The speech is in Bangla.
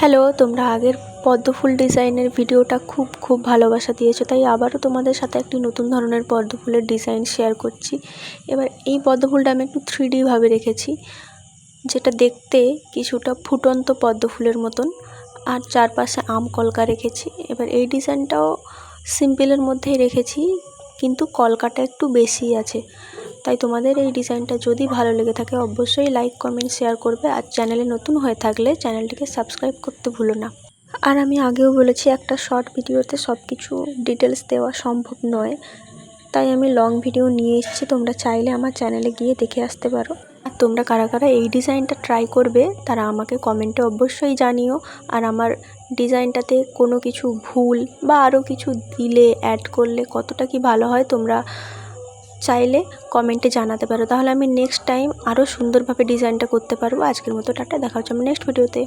হ্যালো, তোমরা আগের পদ্ম ফুল ডিজাইনের ভিডিওটা খুব ভালোবাসা দিয়েছো, তাই আবারও তোমাদের সাথে একটি নতুন ধরনের পদ্ম ফুলের ডিজাইন শেয়ার করছি। এবার এই পদ্ম ফুলটা আমি একটু 3D ভাবে রেখেছি, যেটা দেখতে কিছুটা ফুটন্ত পদ্ম ফুলের মতন, আর চারপাশে আম কলকা রেখেছি। এবার এই ডিজাইনটাও সিম্পলের মধ্যেই রেখেছি, কিন্তু কলকাটা একটু বেশি আছে। তাই তোমাদের এই ডিজাইনটা যদি ভালো লেগে থাকে অবশ্যই লাইক, কমেন্ট, শেয়ার করবে। আর চ্যানেলে নতুন হয়ে থাকলে চ্যানেলটিকে সাবস্ক্রাইব করতে ভুলো না। আর আমি আগেও বলেছি, একটা শর্ট ভিডিওতে সব কিছু ডিটেলস দেওয়া সম্ভব নয়, তাই আমি লং ভিডিও নিয়ে এসেছি। তোমরা চাইলে আমার চ্যানেলে গিয়ে দেখে আসতে পারো। আর তোমরা কারা কারা এই ডিজাইনটা ট্রাই করবে তারা আমাকে কমেন্টে অবশ্যই জানিও। আর আমার ডিজাইনটাতে কোনো কিছু ভুল বা আরও কিছু দিলে, অ্যাড করলে কতটা কি ভালো হয় তোমরা চাইলে কমেন্টে জানাতে পারো, তাহলে আমি নেক্সট টাইম আরও সুন্দরভাবে ডিজাইনটা করতে পারবো। আজকের মতো টাটা, দেখা হচ্ছে আমার নেক্সট ভিডিওতে।